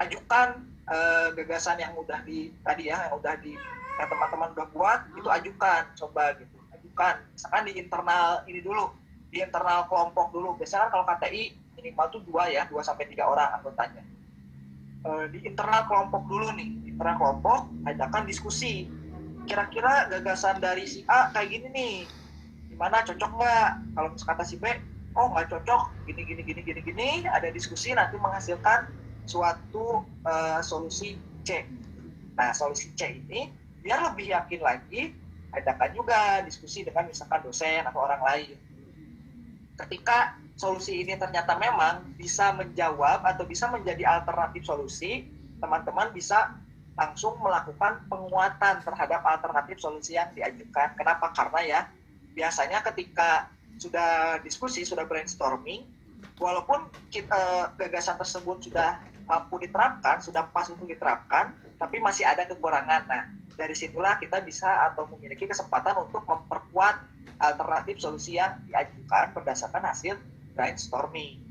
ajukan gagasan yang udah yang teman-teman udah buat, itu ajukan, coba gitu, ajukan. Misalkan di internal ini dulu, di internal kelompok dulu. Biasanya kan kalau KTI minimal tuh 2 sampai 3 orang anggotanya. Di internal kelompok dulu nih, di internal kelompok adakan diskusi. Kira-kira gagasan dari si A kayak gini nih, gimana, cocok nggak? Kalau kata si B, oh nggak cocok, gini, ada diskusi nanti menghasilkan suatu solusi C. Nah, solusi C ini biar lebih yakin lagi, adakan juga diskusi dengan misalkan dosen atau orang lain. Ketika solusi ini ternyata memang bisa menjawab atau bisa menjadi alternatif solusi, teman-teman bisa langsung melakukan penguatan terhadap alternatif solusi yang diajukan. Kenapa? Karena ya, biasanya ketika sudah diskusi, sudah brainstorming, walaupun gagasan tersebut sudah mampu diterapkan, sudah pas untuk diterapkan, tapi masih ada kekurangan. Nah, dari situlah kita bisa atau memiliki kesempatan untuk memperkuat alternatif solusi yang diajukan berdasarkan hasil brainstorming.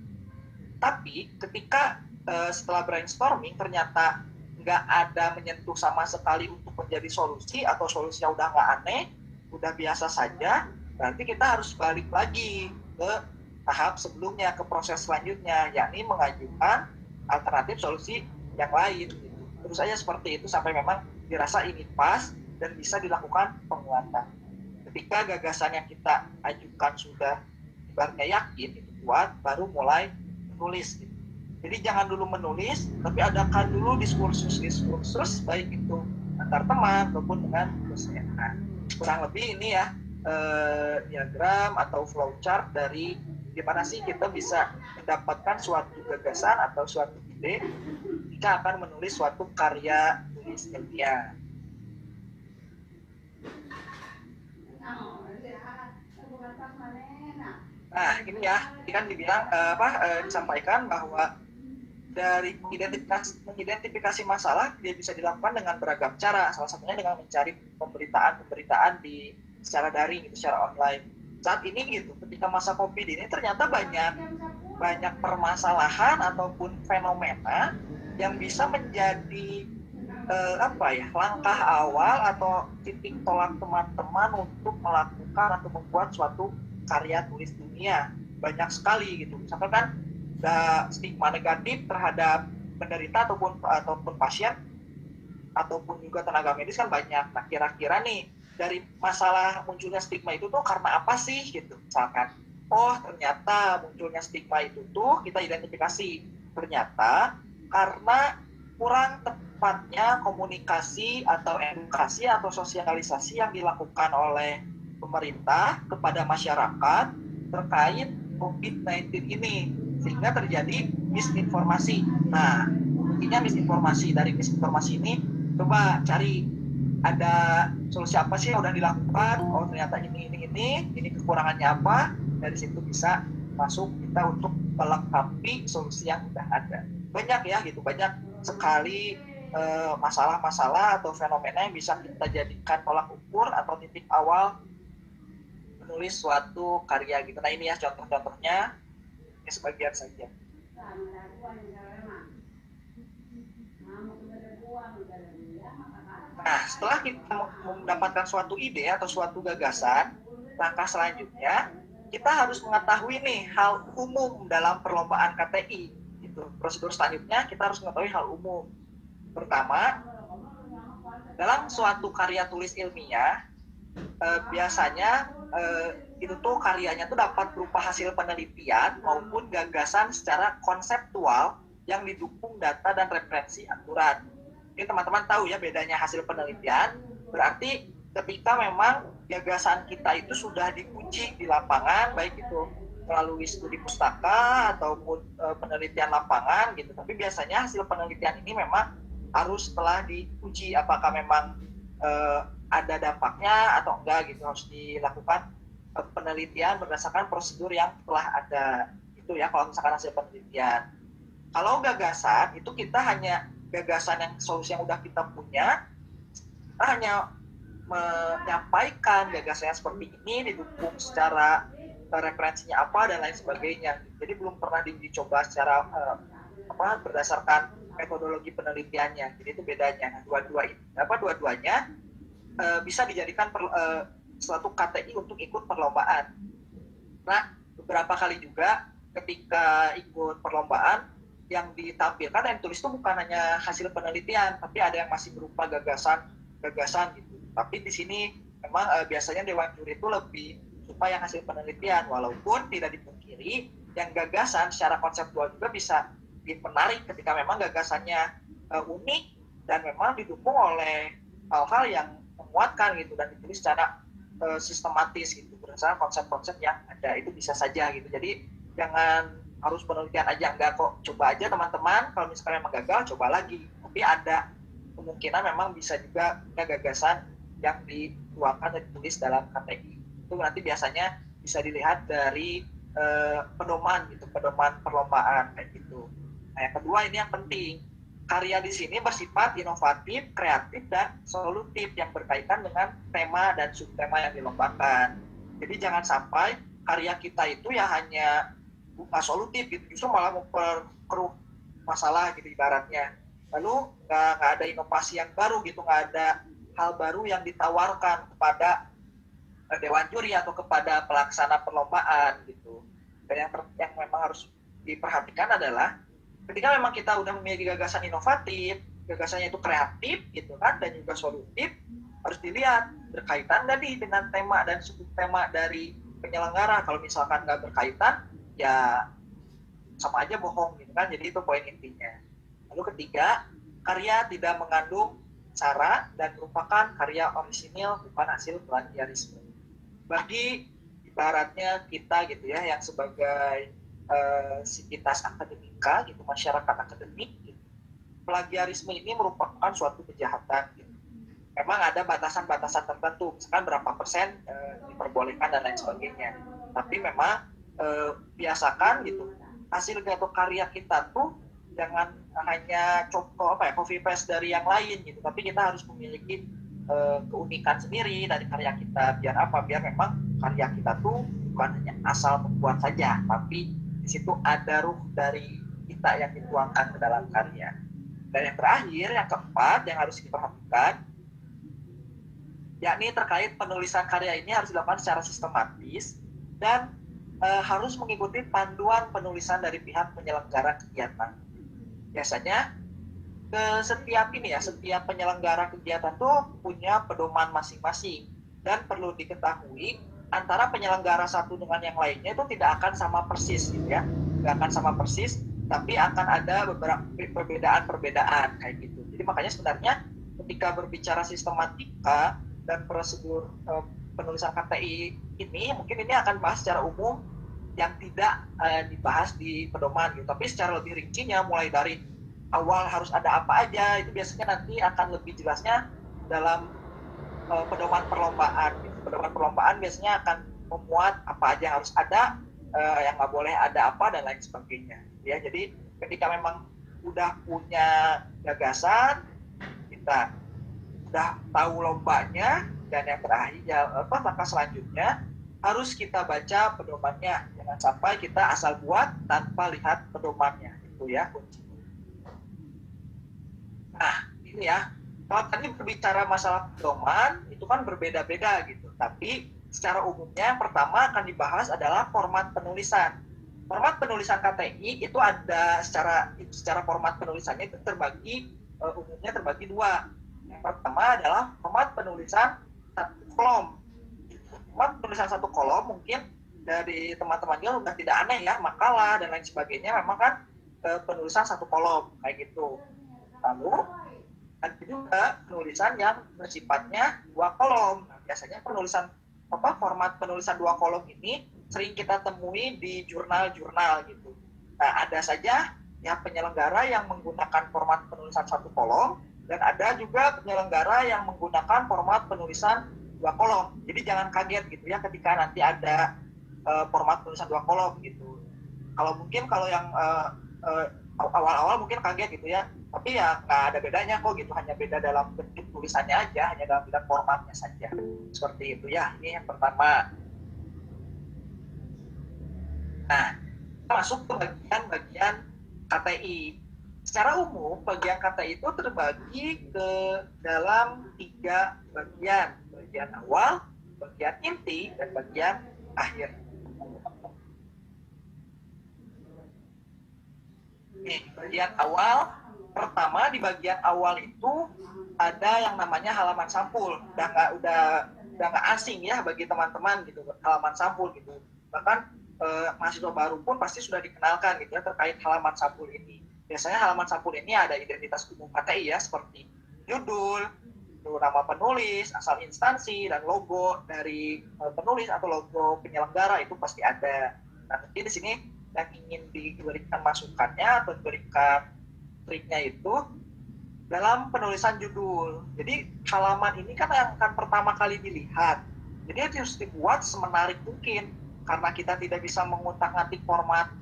Tapi ketika setelah brainstorming ternyata nggak ada menyentuh sama sekali untuk menjadi solusi, atau solusinya udah nggak aneh, udah biasa saja, berarti kita harus balik lagi ke tahap sebelumnya, ke proses selanjutnya, yakni mengajukan alternatif solusi yang lain. Terus saja seperti itu sampai memang dirasa ini pas dan bisa dilakukan penguatan. Ketika gagasan yang kita ajukan sudah ibaratnya yakin, itu kuat, baru mulai menulis. Jadi jangan dulu menulis, tapi adakan dulu diskursus baik itu antar teman maupun dengan dosen. Nah, kurang lebih ini ya diagram atau flowchart dari gimana sih kita bisa mendapatkan suatu gagasan atau suatu ide jika akan menulis suatu karya tulis ilmiah. Nah, ini ya, ini kan dibilang disampaikan bahwa dari mengidentifikasi masalah dia bisa dilakukan dengan beragam cara. Salah satunya dengan mencari pemberitaan secara daring, gitu, secara online. Saat ini gitu, ketika masa COVID ini ternyata banyak permasalahan ataupun fenomena yang bisa menjadi langkah awal atau titik tolak teman-teman untuk melakukan atau membuat suatu karya tulis dunia. Banyak sekali gitu. Misalkan kan stigma negatif terhadap penderita ataupun pasien ataupun juga tenaga medis kan banyak. Nah, kira-kira nih dari masalah munculnya stigma itu tuh karena apa sih gitu. Misalkan, oh ternyata munculnya stigma itu tuh kita identifikasi ternyata karena kurang tepatnya komunikasi atau edukasi atau sosialisasi yang dilakukan oleh pemerintah kepada masyarakat terkait COVID-19 ini, sehingga terjadi misinformasi. Nah, intinya misinformasi. Dari misinformasi ini coba cari ada solusi apa sih yang udah dilakukan. Oh ternyata ini kekurangannya apa, dari situ bisa masuk kita untuk melengkapi solusi yang udah ada. Banyak ya gitu, banyak sekali masalah-masalah atau fenomena yang bisa kita jadikan tolak ukur atau titik awal menulis suatu karya gitu. Nah ini ya contoh-contohnya, ini sebagian saja. Nah, setelah kita mendapatkan suatu ide atau suatu gagasan, langkah selanjutnya kita harus mengetahui nih hal umum dalam perlombaan KTI. Itu prosedur selanjutnya kita harus mengetahui hal umum. Pertama, dalam suatu karya tulis ilmiah, biasanya itu tuh karyanya tuh dapat berupa hasil penelitian maupun gagasan secara konseptual yang didukung data dan referensi akurat. Ini teman-teman tahu ya bedanya hasil penelitian, berarti ketika memang gagasan kita itu sudah diuji di lapangan, baik itu melalui studi pustaka ataupun penelitian lapangan gitu. Tapi biasanya hasil penelitian ini memang harus setelah diuji apakah memang ada dampaknya atau enggak gitu, harus dilakukan penelitian berdasarkan prosedur yang telah ada. Itu ya kalau misalkan hasil penelitian. Kalau gagasan itu kita hanya gagasan yang solusi yang udah kita punya, kita hanya menyampaikan gagasannya seperti ini didukung secara referensinya apa dan lain sebagainya. Jadi belum pernah dicoba secara berdasarkan metodologi penelitiannya. Jadi itu bedanya. Nah, dua-duanya bisa dijadikan suatu KTI untuk ikut perlombaan. Nah, beberapa kali juga ketika ikut perlombaan yang ditampilkan dan ditulis itu bukan hanya hasil penelitian, tapi ada yang masih berupa gagasan gitu. Tapi di sini memang biasanya dewan juri itu lebih suka yang hasil penelitian, walaupun tidak dipungkiri yang gagasan secara konseptual juga bisa menarik ketika memang gagasannya unik dan memang didukung oleh hal-hal yang menguatkan gitu dan ditulis secara sistematis gitu berdasarkan konsep-konsep yang ada. Itu bisa saja gitu. Jadi jangan harus penelitian aja, enggak kok. Coba aja teman-teman, kalau misalkan memang gagal coba lagi. Tapi ada kemungkinan memang bisa juga gagasan yang dituangkan dan ditulis dalam KTI. Itu nanti biasanya bisa dilihat dari pedoman gitu, pedoman perlombaan kayak gitu. Nah, yang kedua ini yang penting, karya di sini bersifat inovatif, kreatif, dan solutif yang berkaitan dengan tema dan subtema yang dilombakan. Jadi jangan sampai karya kita itu ya hanya bukan solutif gitu, justru malah memperkeruh masalah gitu ibaratnya. Lalu nggak ada inovasi yang baru gitu, nggak ada hal baru yang ditawarkan kepada dewan juri atau kepada pelaksana perlombaan gitu. Dan yang memang harus diperhatikan adalah ketika memang kita udah memiliki gagasan inovatif, gagasannya itu kreatif gitu kan, dan juga solutif, harus dilihat berkaitan tadi dengan tema dan subtema dari penyelenggara. Kalau misalkan nggak berkaitan, ya sama aja bohong gitu kan. Jadi itu poin intinya. Lalu ketiga, karya tidak mengandung cara dan merupakan karya orisinil bukan hasil plagiarisme. Bagi ibaratnya kita gitu ya, yang sebagai sivitas akademika gitu, masyarakat akademik gitu, plagiarisme ini merupakan suatu kejahatan gitu. Memang ada batasan-batasan tertentu, misalkan berapa persen diperbolehkan dan lain sebagainya. Tapi memang biasakan gitu hasil atau karya kita tuh jangan hanya copy paste dari yang lain gitu, tapi kita harus memiliki keunikan sendiri dari karya kita. Biar apa? Biar memang karya kita tuh bukan hanya asal membuat saja, tapi di situ ada ruh dari kita yang dituangkan ke dalam karya. Dan yang terakhir, yang keempat yang harus diperhatikan, yakni terkait penulisan karya ini harus dilakukan secara sistematis dan harus mengikuti panduan penulisan dari pihak penyelenggara kegiatan. Biasanya setiap penyelenggara kegiatan tuh punya pedoman masing-masing, dan perlu diketahui antara penyelenggara satu dengan yang lainnya itu tidak akan sama persis gitu ya, nggak akan sama persis, tapi akan ada beberapa perbedaan kayak gitu. Jadi makanya sebenarnya ketika berbicara sistematika dan prosedur penulisan KTI ini, mungkin ini akan bahas secara umum yang tidak dibahas di pedoman gitu, tapi secara lebih rincinya mulai dari awal harus ada apa aja, itu biasanya nanti akan lebih jelasnya dalam pedoman perlombaan gitu. Pedoman perlombaan biasanya akan memuat apa aja yang harus ada, yang nggak boleh ada apa, dan lain sebagainya ya. Jadi ketika memang udah punya gagasan, kita udah tahu lombanya, dan yang terakhir langkah selanjutnya harus kita baca pedomannya. Jangan sampai kita asal buat tanpa lihat pedomannya, itu ya kunci. Nah, ini ya, kalau tadi berbicara masalah pedoman, itu kan berbeda-beda gitu. Tapi secara umumnya yang pertama akan dibahas adalah format penulisan. Format penulisan KTI itu ada secara format penulisannya itu umumnya terbagi dua. Yang pertama adalah format penulisan satu kolom. Format penulisan satu kolom mungkin dari teman-teman juga sudah tidak aneh ya, makalah dan lain sebagainya memang kan penulisan satu kolom kayak gitu. Lalu ada juga penulisan yang bersifatnya dua kolom. Nah, biasanya format penulisan dua kolom ini sering kita temui di jurnal-jurnal gitu. Nah, ada saja ya penyelenggara yang menggunakan format penulisan satu kolom, dan ada juga penyelenggara yang menggunakan format penulisan dua kolom. Jadi jangan kaget gitu ya ketika nanti ada format penulisan dua kolom gitu. Kalau yang awal-awal mungkin kaget gitu ya, tapi ya nggak ada bedanya kok gitu, hanya beda dalam bentuk tulisannya aja, hanya dalam bidang formatnya saja, seperti itu ya. Ini yang pertama. Nah, masuk ke bagian KTI. Secara umum, bagian kata itu terbagi ke dalam 3 bagian. Bagian awal, bagian inti, dan bagian akhir. Bagian awal, pertama di bagian awal itu ada yang namanya halaman sampul. Udah nggak asing ya bagi teman-teman gitu, halaman sampul gitu. Bahkan mahasiswa baru pun pasti sudah dikenalkan gitu ya terkait halaman sampul ini. Biasanya halaman sampul ini ada identitas umum KTI ya, seperti judul, nama penulis, asal instansi, dan logo dari penulis atau logo penyelenggara itu pasti ada. Nah, nanti di sini yang ingin diberikan masukannya atau diberikan triknya itu dalam penulisan judul. Jadi halaman ini kan yang akan pertama kali dilihat. Jadi harus dibuat semenarik mungkin karena kita tidak bisa mengutak-atik format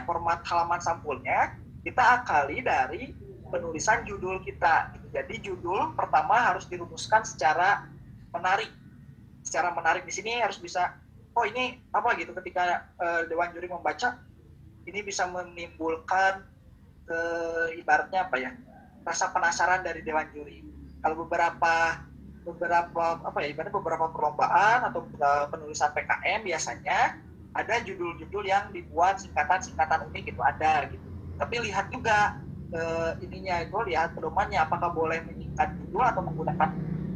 format halaman sampulnya. Kita akali dari penulisan judul kita. Jadi judul pertama harus dirumuskan secara menarik. Secara menarik di sini harus bisa, oh ini apa gitu ketika Dewan Juri membaca, ini bisa menimbulkan ibaratnya apa ya, rasa penasaran dari Dewan Juri. Kalau beberapa perlombaan atau penulisan PKM biasanya ada judul-judul yang dibuat singkatan-singkatan unik itu ada gitu. Tapi lihat juga ininya itu, lihat pedomannya apakah boleh menyingkat judul atau menggunakan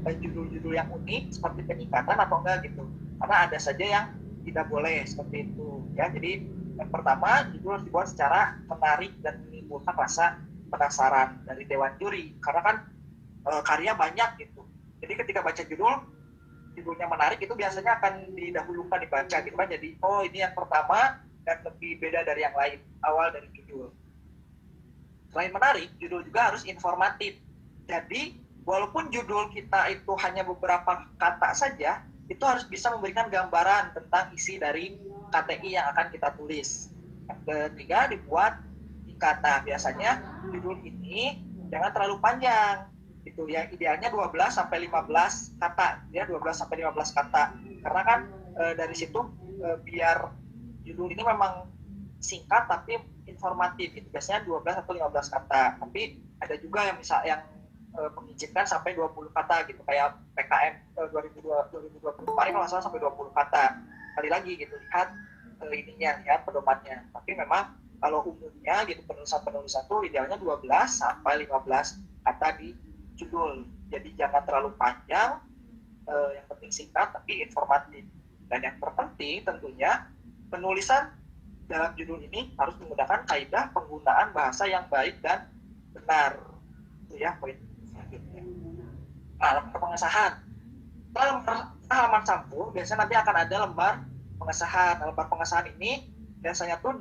judul-judul yang unik seperti penyingkatan atau enggak gitu. Karena ada saja yang tidak boleh seperti itu ya. Jadi yang pertama, judul harus dibuat secara menarik dan menimbulkan rasa penasaran dari Dewan Juri karena kan karya banyak gitu. Jadi ketika baca judulnya menarik itu biasanya akan didahulukan dibaca gitu kan. Jadi oh ini yang pertama dan lebih beda dari yang lain, awal dari judul. Selain menarik, judul juga harus informatif. Jadi walaupun judul kita itu hanya beberapa kata saja, itu harus bisa memberikan gambaran tentang isi dari KTI yang akan kita tulis. Yang ketiga, dibuat kata. Biasanya judul ini jangan terlalu panjang. Itu ya, idealnya 12 sampai 15 kata. Ya, 12 sampai 15 kata. Karena kan dari situ biar judul ini memang singkat tapi informatif. Itu biasanya 12 atau 15 kata. Tapi ada juga yang mengizinkan sampai 20 kata gitu, kayak PKM 2020 kemarin kalau salah sampai 20 kata. Kali lagi gitu, lihat lihat pedomannya. Tapi memang kalau umumnya gitu penulisan itu idealnya 12 sampai 15 kata di judul. Jadi jangan terlalu panjang, yang penting singkat tapi informatif. Dan yang terpenting tentunya penulisan dalam judul ini harus menggunakan kaidah penggunaan bahasa yang baik dan benar. Itu ya poin selanjutnya. Nah, lembar pengesahan. Setelah halaman sampul, biasanya nanti akan ada lembar pengesahan. Nah, lembar pengesahan ini biasanya tuh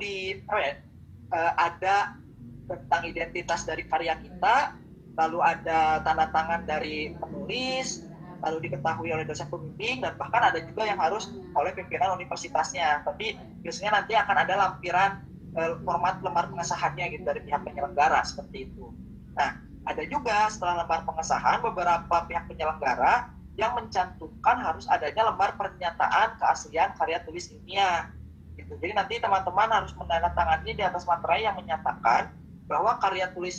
ada tentang identitas dari karya kita, lalu ada tanda tangan dari penulis, lalu diketahui oleh dosen pembimbing, dan bahkan ada juga yang harus oleh pimpinan universitasnya. Tapi biasanya nanti akan ada lampiran format lembar pengesahannya gitu dari pihak penyelenggara seperti itu. Nah, ada juga setelah lembar pengesahan beberapa pihak penyelenggara yang mencantumkan harus adanya lembar pernyataan keaslian karya tulis ilmiah. Gitu. Jadi nanti teman-teman harus menandatangani di atas materai yang menyatakan bahwa karya tulis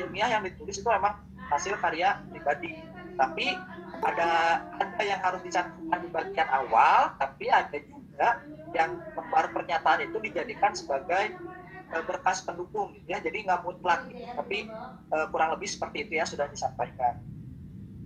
ilmiah yang ditulis itu memang hasil karya pribadi. Tapi ada yang harus dicantumkan di bagian awal, tapi ada juga yang lembar pernyataan itu dijadikan sebagai berkas pendukung gitu ya. Jadi nggak mutlak gitu, tapi kurang lebih seperti itu ya sudah disampaikan.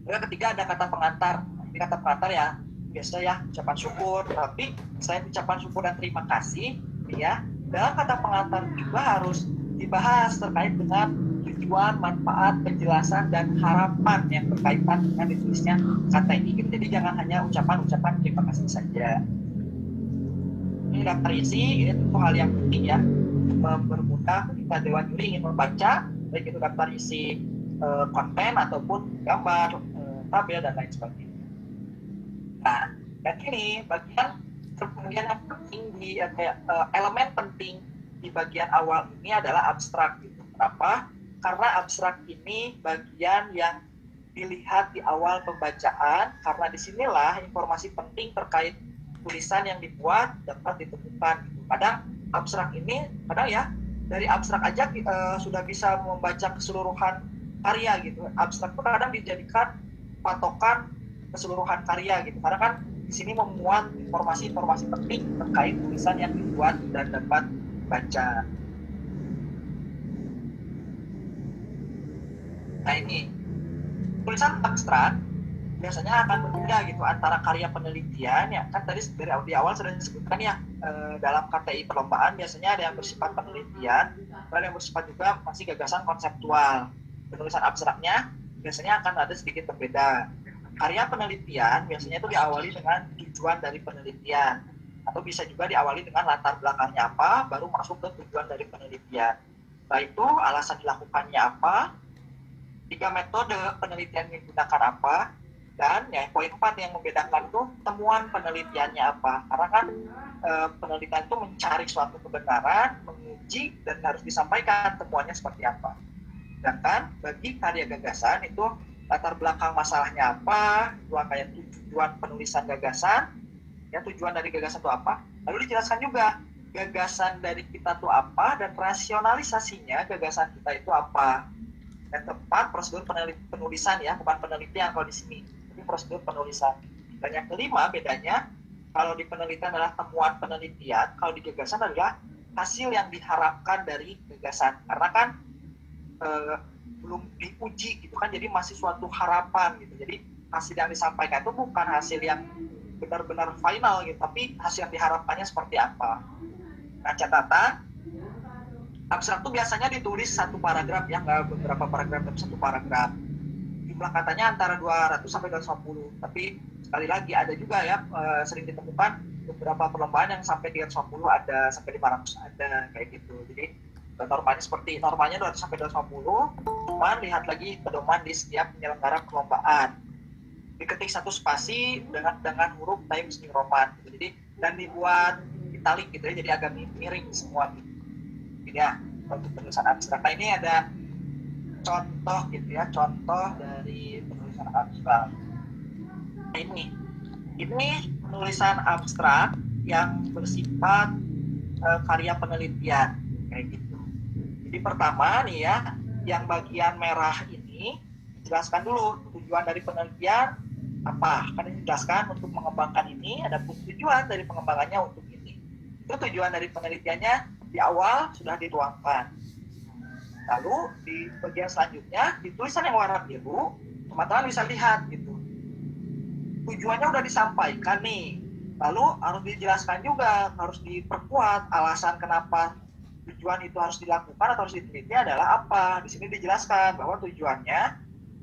Yang ketiga ada kata pengantar. Ini kata pengantar ya biasa ya ucapan syukur, tapi selain ucapan syukur dan terima kasih ya, dalam kata pengantar juga harus dibahas terkait dengan tujuan, manfaat, penjelasan, dan harapan yang berkaitan dengan ditulisnya KTI gitu. Jadi jangan hanya ucapan-ucapan terima kasih saja. Ini daftar isi, ini tentu hal yang penting ya, bermudah ketika Dewan Juri ingin membaca, baik itu daftar isi konten ataupun gambar, tabel, dan lain sebagainya. Nah, dan ini bagian yang penting elemen penting di bagian awal ini adalah abstrak gitu. Kenapa? Karena abstrak ini bagian yang dilihat di awal pembacaan, karena disinilah informasi penting terkait tulisan yang dibuat dapat ditemukan gitu. Kadang abstrak ini, dari abstrak aja sudah bisa membaca keseluruhan karya gitu. Abstrak itu kadang dijadikan patokan keseluruhan karya gitu, karena kan di sini memuat informasi-informasi penting terkait tulisan yang dibuat dan dapat baca. Nah ini tulisan abstrak biasanya akan berbeda gitu antara karya penelitian, ya kan tadi dari di awal sudah disebutkan ya, dalam KTI perlombaan biasanya ada yang bersifat penelitian, ada yang bersifat juga masih gagasan konseptual. Penulisan abstraknya biasanya akan ada sedikit berbeda. Karya penelitian biasanya itu diawali dengan tujuan dari penelitian, atau bisa juga diawali dengan latar belakangnya apa, baru masuk ke tujuan dari penelitian. Setelah itu alasan dilakukannya apa, 3 metode penelitian yang digunakan apa, dan ya poin 4 yang membedakan itu temuan penelitiannya apa. Karena kan penelitian itu mencari suatu kebenaran, menguji, dan harus disampaikan temuannya seperti apa. Sedangkan bagi karya gagasan itu latar belakang masalahnya apa, kayak tujuan penulisan gagasan, ya tujuan dari gagasan itu apa, lalu dijelaskan juga gagasan dari kita itu apa dan rasionalisasinya gagasan kita itu apa. Dan tepat prosedur penulisan ya, bukan penelitian kalau di sini, tapi prosedur penulisan. Dan yang kelima bedanya, kalau di penelitian adalah temuan penelitian, kalau di gagasan adalah hasil yang diharapkan dari gagasan. Karena kan belum diuji gitu kan, jadi masih suatu harapan gitu. Jadi hasil yang disampaikan itu bukan hasil yang benar-benar final gitu, tapi hasil yang diharapkannya seperti apa. Nah catatan, abstrak itu biasanya ditulis satu paragraf ya, nggak beberapa paragraf, tapi satu paragraf. Jumlah katanya antara 200 sampai 250. Tapi sekali lagi ada juga ya, sering ditemukan beberapa perlombaan yang sampai 350 ada, sampai 500 ada kayak gitu. Jadi normalnya 200 sampai 250. Cuman lihat lagi pedoman di setiap penyelenggara perlombaan. Diketik satu spasi dengan huruf Times New Roman gitu. Jadi dan dibuat italic gitu ya, jadi agak miring semua gitu. Ya, untuk penulisan abstrak. Nah, ini ada contoh gitu ya, contoh dari penulisan abstrak. Nah, ini penulisan abstrak yang bersifat karya penelitian kayak gitu. Jadi pertama nih ya, yang bagian merah ini jelaskan dulu tujuan dari penelitian apa. Kan dijelaskan untuk mengembangkan ini, ada tujuan dari pengembangannya untuk ini. Itu tujuan dari penelitiannya di awal sudah dituangkan. Lalu di bagian selanjutnya, di tulisan yang warna biru, teman-teman bisa lihat gitu. Tujuannya udah disampaikan nih. Lalu harus dijelaskan juga, harus diperkuat alasan kenapa tujuan itu harus dilakukan atau harus diteliti adalah apa. Di sini dijelaskan bahwa tujuannya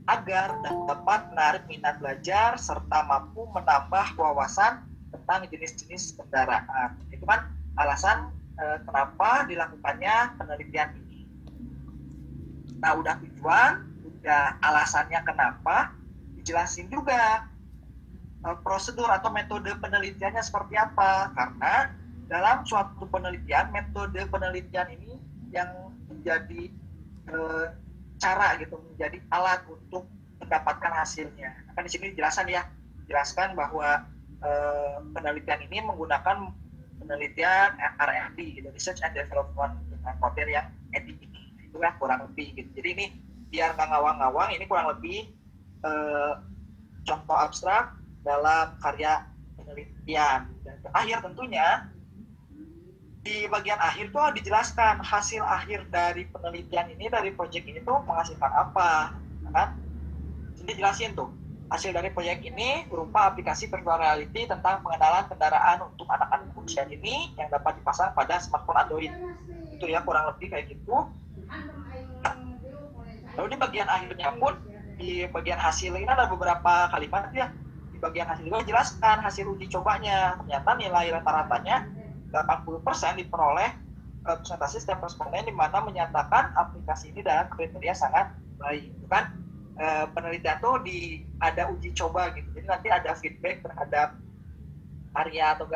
agar dapat menarik minat belajar serta mampu menambah wawasan tentang jenis-jenis kendaraan. Itu kan alasan kenapa dilakukannya penelitian ini. Nah, udah tujuan, udah alasannya kenapa, dijelasin juga prosedur atau metode penelitiannya seperti apa. Karena dalam suatu penelitian, metode penelitian ini yang menjadi cara gitu, menjadi alat untuk mendapatkan hasilnya. Kan di sini dijelaskan bahwa penelitian ini menggunakan penelitian R&D gitu, Research and Development, dengan model yang etik. Itu ya kurang lebih gitu. Jadi ini biar nggak ngawang-ngawang, ini kurang lebih contoh abstrak dalam karya penelitian. Dan terakhir tentunya di bagian akhir tuh dijelaskan hasil akhir dari penelitian ini, dari proyek ini tuh menghasilkan apa, kan? Jadi jelasin tuh hasil dari proyek ini berupa aplikasi virtual reality tentang pengenalan kendaraan untuk anak-anak usia dini yang dapat dipasang pada smartphone Android. Itu ya kurang lebih kayak gitu. Lalu di bagian akhirnya pun, di bagian hasil ini ada beberapa kalimat ya. Di bagian hasil juga dijelaskan hasil uji cobanya. Ternyata nilai rata-ratanya 80% diperoleh presentasi setiap responden, di mana menyatakan aplikasi ini dalam kriteria sangat baik. Itu kan penelitian tuh ada uji coba gitu. Jadi nanti ada feedback terhadap karya atau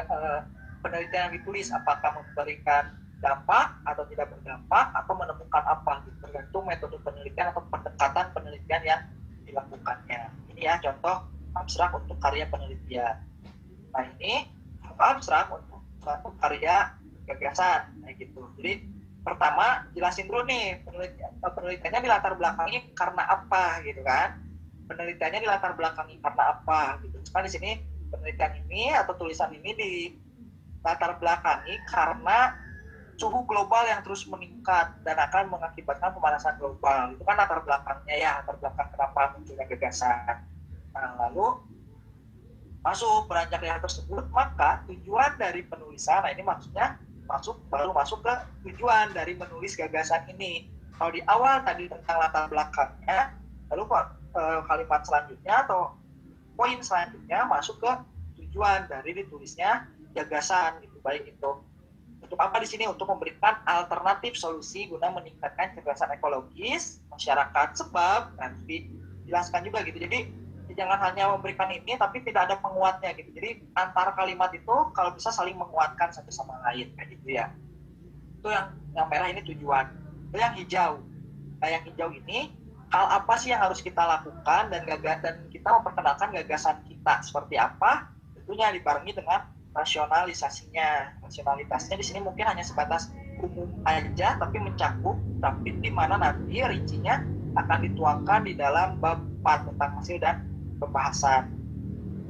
penelitian yang ditulis, apakah memberikan dampak atau tidak berdampak atau menemukan apa gitu, tergantung metode penelitian atau pendekatan penelitian yang dilakukannya. Ini ya contoh abstrak untuk karya penelitian. Nah ini abstrak untuk suatu karya gagasan kayak gitu. Jadi Pertama, jelasin dulu nih penelitiannya di latar belakangi karena apa gitu kan. Penelitiannya di latar belakangi karena apa gitu. Kan di sini penelitian ini atau tulisan ini di latar belakangi karena suhu global yang terus meningkat dan akan mengakibatkan pemanasan global. Itu kan latar belakangnya ya, latar belakang kenapa munculnya gagasan. Nah, lalu masuk beranjak dari hal tersebut, maka tujuan dari penulisan, nah ini maksudnya baru masuk ke tujuan dari menulis gagasan ini. Kalau di awal tadi tentang latar belakangnya, lalu kalimat selanjutnya atau poin selanjutnya masuk ke tujuan dari ditulisnya gagasan, gitu. Baik itu untuk apa di sini? Untuk memberikan alternatif solusi guna meningkatkan kecerdasan ekologis masyarakat. Sebab nanti dijelaskan juga gitu. Jadi jangan hanya memberikan ini tapi tidak ada penguatnya gitu. Jadi antara kalimat itu kalau bisa saling menguatkan satu sama lain kayak gitu ya. Itu yang merah ini tujuan. Itu yang hijau. Nah, yang hijau ini hal apa sih yang harus kita lakukan dan kita memperkenalkan gagasan kita seperti apa? Tentunya dibarengi dengan rasionalisasinya. Rasionalitasnya di sini mungkin hanya sebatas umum aja tapi mencakup, tapi di mana nanti rincinya akan dituangkan di dalam bab 4 tentang hasil dan pembahasan.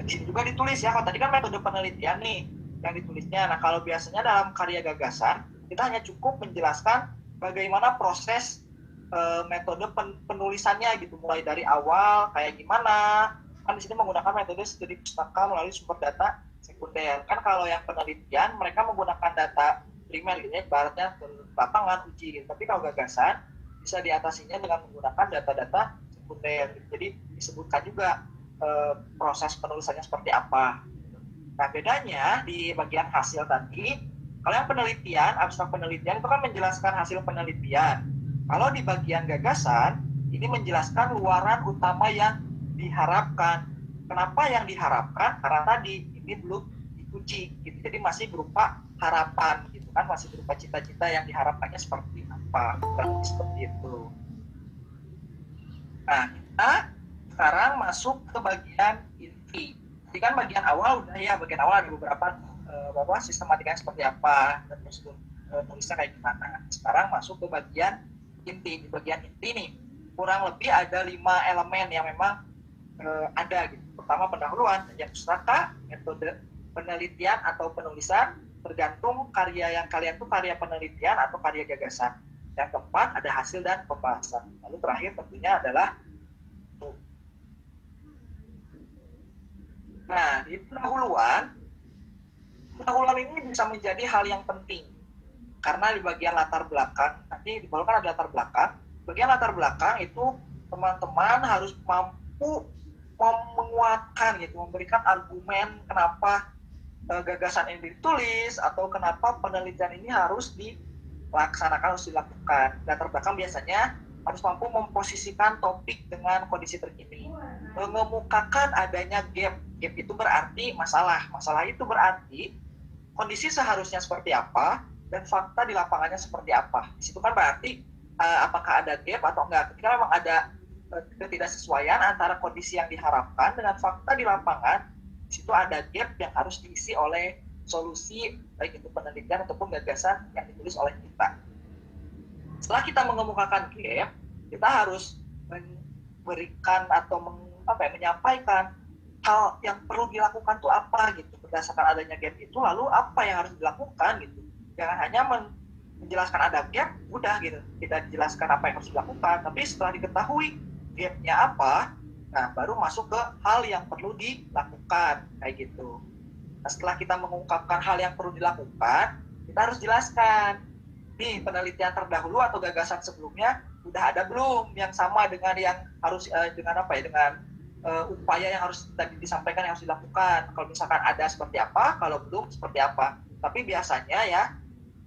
Di sini juga ditulis ya, kalau tadi kan metode penelitian nih yang ditulisnya. Nah, kalau biasanya dalam karya gagasan kita hanya cukup menjelaskan bagaimana proses metode penulisannya gitu, mulai dari awal kayak gimana. Kan di sini menggunakan metode studi pustaka melalui sumber data sekunder. Kan kalau yang penelitian mereka menggunakan data primer gitu ya, ibaratnya lapangan uji gitu. Tapi kalau gagasan bisa diatasinya dengan menggunakan data-data sekunder. Jadi disebutkan juga proses penulisannya seperti apa. Nah, bedanya di bagian hasil tadi, kalau yang penelitian, abstrak penelitian itu kan menjelaskan hasil penelitian. Kalau di bagian gagasan, ini menjelaskan luaran utama yang diharapkan. Kenapa yang diharapkan? Karena tadi ini belum diuji, gitu. Jadi masih berupa harapan, gitu kan, masih berupa cita-cita yang diharapkannya seperti apa, seperti itu. Nah, kita sekarang masuk ke bagian inti. Jadi kan bagian awal udah ya, bagian awal ada beberapa bahwa sistematikanya seperti apa dan prosedur tulisnya kayak gimana. Sekarang masuk ke bagian inti. Di bagian inti nih kurang lebih ada 5 elemen yang memang ada gitu. Pertama, pendahuluan, yang pustaka, metode penelitian atau penulisan, tergantung karya yang kalian tuh karya penelitian atau karya gagasan. Yang keempat ada hasil dan pembahasan. Lalu terakhir tentunya adalah nah, di pendahuluan ini bisa menjadi hal yang penting karena di bagian latar belakang, nanti di bawah kan ada latar belakang. Bagian latar belakang itu teman-teman harus mampu menguatkan gitu, memberikan argumen kenapa gagasan ini ditulis atau kenapa penelitian ini harus dilaksanakan, harus dilakukan. Latar belakang biasanya harus mampu memposisikan topik dengan kondisi terkini, mengemukakan adanya gap. Gap itu berarti masalah itu berarti kondisi seharusnya seperti apa dan fakta di lapangannya seperti apa. Di situ kan berarti apakah ada gap atau enggak. Ketika memang ada ketidaksesuaian antara kondisi yang diharapkan dengan fakta di lapangan, di situ ada gap yang harus diisi oleh solusi, baik itu penelitian ataupun gagasan yang ditulis oleh kita. Setelah kita mengemukakan gap, kita harus memberikan atau menyampaikan hal yang perlu dilakukan itu apa gitu. Berdasarkan adanya gap itu, lalu apa yang harus dilakukan gitu. Jangan hanya menjelaskan ada gap, udah gitu. Kita jelaskan apa yang harus dilakukan, tapi setelah diketahui gapnya apa, nah baru masuk ke hal yang perlu dilakukan, kayak gitu. Nah, setelah kita mengungkapkan hal yang perlu dilakukan, kita harus jelaskan nih penelitian terdahulu atau gagasan sebelumnya udah ada belum yang sama dengan yang harus dengan upaya yang harus tadi disampaikan yang harus dilakukan. Kalau misalkan ada seperti apa, kalau belum seperti apa. Tapi biasanya ya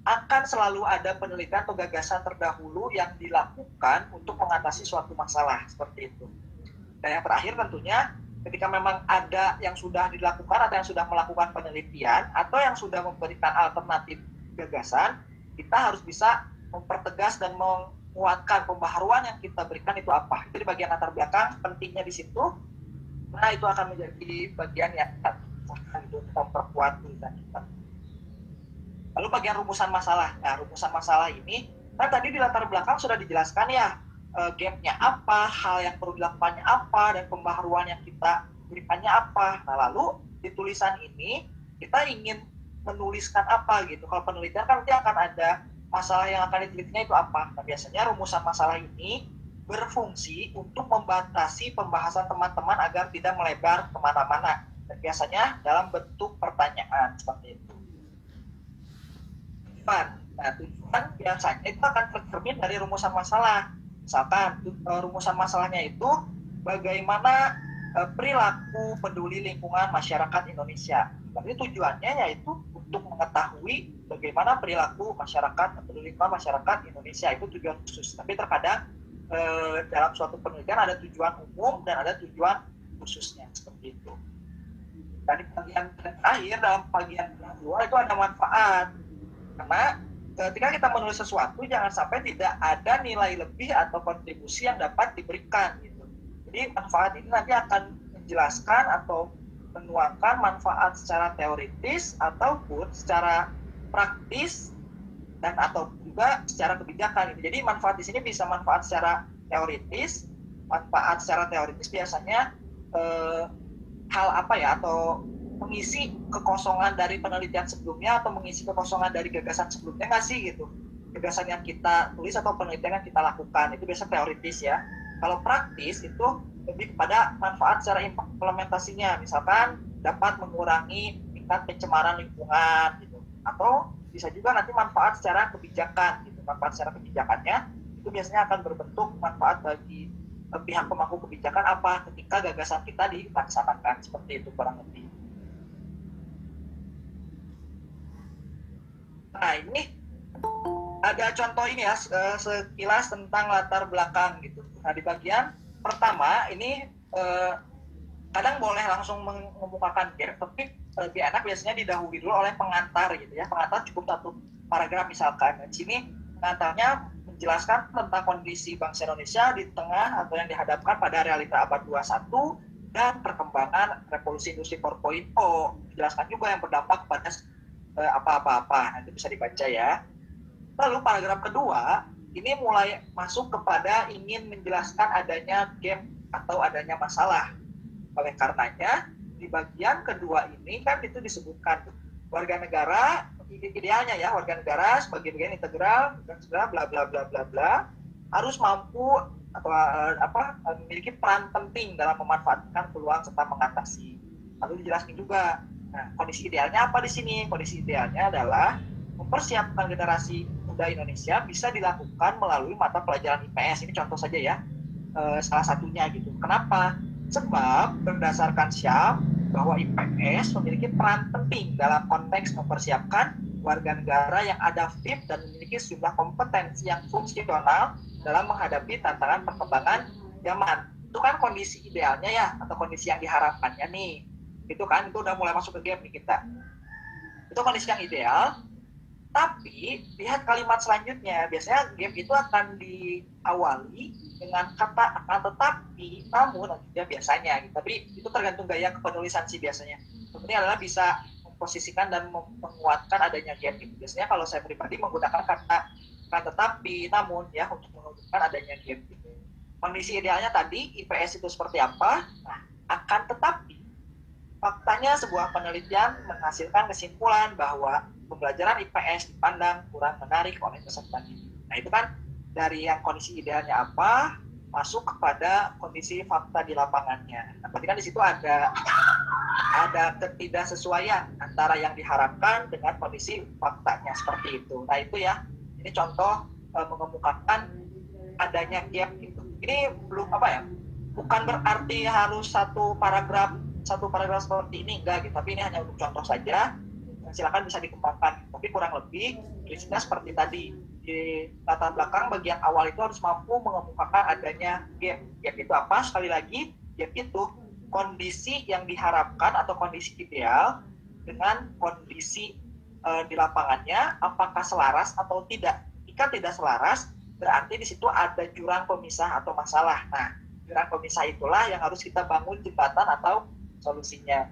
akan selalu ada penelitian atau gagasan terdahulu yang dilakukan untuk mengatasi suatu masalah seperti itu. Dan yang terakhir tentunya ketika memang ada yang sudah dilakukan atau yang sudah melakukan penelitian atau yang sudah memberikan alternatif gagasan, kita harus bisa mempertegas dan menguatkan pembaharuan yang kita berikan itu apa. Itu di bagian latar belakang, pentingnya di situ. Nah, itu akan menjadi bagian yang akan memperkuat tulisan kita. Lalu bagian rumusan masalah. Nah, rumusan masalah ini kan tadi di latar belakang sudah dijelaskan ya, gapnya apa, hal yang perlu dilakukannya apa, dan pembaharuan yang kita berikannya apa. Nah, lalu di tulisan ini kita ingin menuliskan apa gitu. Kalau penelitian kan nanti akan ada masalah yang akan ditelitinya itu apa. Nah, biasanya rumusan masalah ini berfungsi untuk membatasi pembahasan teman-teman agar tidak melebar kemana-mana. Dan biasanya dalam bentuk pertanyaan seperti itu. Nah, tujuan biasanya itu akan tercermin dari rumusan masalah. Misalkan rumusan masalahnya itu bagaimana perilaku peduli lingkungan masyarakat Indonesia. Jadi tujuannya yaitu untuk mengetahui bagaimana perilaku masyarakat peduli lingkungan masyarakat Indonesia, itu tujuan khusus. Tapi terkadang dalam suatu penelitian ada tujuan umum dan ada tujuan khususnya seperti itu. Dan di bagian terakhir dalam bagian kedua itu ada manfaat. Karena ketika kita menulis sesuatu jangan sampai tidak ada nilai lebih atau kontribusi yang dapat diberikan gitu. Jadi manfaat ini nanti akan menjelaskan atau menuangkan manfaat secara teoritis ataupun secara praktis dan atau juga secara kebijakan gitu. Jadi manfaat di sini bisa manfaat secara teoritis. Manfaat secara teoritis biasanya hal apa ya, atau mengisi kekosongan dari penelitian sebelumnya atau mengisi kekosongan dari gagasan sebelumnya nggak sih gitu. Gagasan yang kita tulis atau penelitian yang kita lakukan itu biasa teoritis ya. Kalau praktis itu lebih kepada manfaat secara implementasinya, misalkan dapat mengurangi tingkat pencemaran lingkungan gitu. Atau bisa juga nanti manfaat secara kebijakan gitu. Manfaat secara kebijakannya itu biasanya akan berbentuk manfaat bagi pihak pemangku kebijakan apa ketika gagasan kita dilaksanakan, seperti itu kurang lebih. Nah, ini ada contoh ini ya, sekilas tentang latar belakang gitu. Nah, di bagian pertama ini kadang boleh langsung mengemukakan gap, tapi lebih enak biasanya didahului dulu oleh pengantar gitu ya. Pengantar cukup satu paragraf misalkan. Di sini pengantarnya menjelaskan tentang kondisi bangsa Indonesia di tengah atau yang dihadapkan pada realita abad 21 dan perkembangan revolusi industri 4.0. Dijelaskan juga yang berdampak pada apa-apa. Nanti bisa dibaca ya. Lalu paragraf kedua ini mulai masuk kepada ingin menjelaskan adanya gap atau adanya masalah. Oleh karenanya di bagian kedua ini kan itu disebutkan warga negara idealnya ya, warga negara sebagai bagian integral dan segala bla bla bla bla bla harus mampu atau memiliki peran penting dalam memanfaatkan peluang serta mengatasi. Lalu dijelaskan juga, nah, kondisi idealnya apa di sini? Kondisi idealnya adalah mempersiapkan generasi muda Indonesia bisa dilakukan melalui mata pelajaran IPS. Ini contoh saja ya, salah satunya gitu. Kenapa? Sebab berdasarkan SYAP bahwa IPS memiliki peran penting dalam konteks mempersiapkan warga negara yang adaptif dan memiliki sejumlah kompetensi yang fungsional dalam menghadapi tantangan perkembangan zaman. Itu kan kondisi idealnya ya, atau kondisi yang diharapkannya nih. Itu kan, itu udah mulai masuk ke gap nih kita. Itu kondisi yang ideal. Tapi lihat kalimat selanjutnya, biasanya gap itu akan diawali dengan kata akan tetapi, namun ya biasanya, tapi itu tergantung gaya kepenulisan sih biasanya. Sebenarnya adalah bisa memposisikan dan menguatkan adanya gap itu. Biasanya kalau saya pribadi menggunakan kata akan tetapi, namun ya untuk menunjukkan adanya gap itu. Kondisi idealnya tadi IPS itu seperti apa? Nah, akan tetapi faktanya sebuah penelitian menghasilkan kesimpulan bahwa pembelajaran IPS dipandang kurang menarik oleh peserta didik. Nah, itu kan dari yang kondisi idealnya apa masuk kepada kondisi fakta di lapangannya. Nah, berarti kan di situ ada ketidaksesuaian antara yang diharapkan dengan kondisi faktanya seperti itu. Nah, itu ya. Ini contoh mengemukakan adanya gap gitu. Ini belum apa ya? Bukan berarti harus satu paragraf seperti ini, enggak gitu. Tapi ini hanya untuk contoh saja. Silakan bisa dikembangkan. Tapi kurang lebih prinsipnya seperti tadi. Di latar belakang bagian awal itu harus mampu mengemukakan adanya gap. Gap itu apa? Sekali lagi, gap itu kondisi yang diharapkan atau kondisi ideal dengan kondisi di lapangannya apakah selaras atau tidak. Jika tidak selaras, berarti di situ ada jurang pemisah atau masalah. Nah, jurang pemisah itulah yang harus kita bangun jembatan atau solusinya.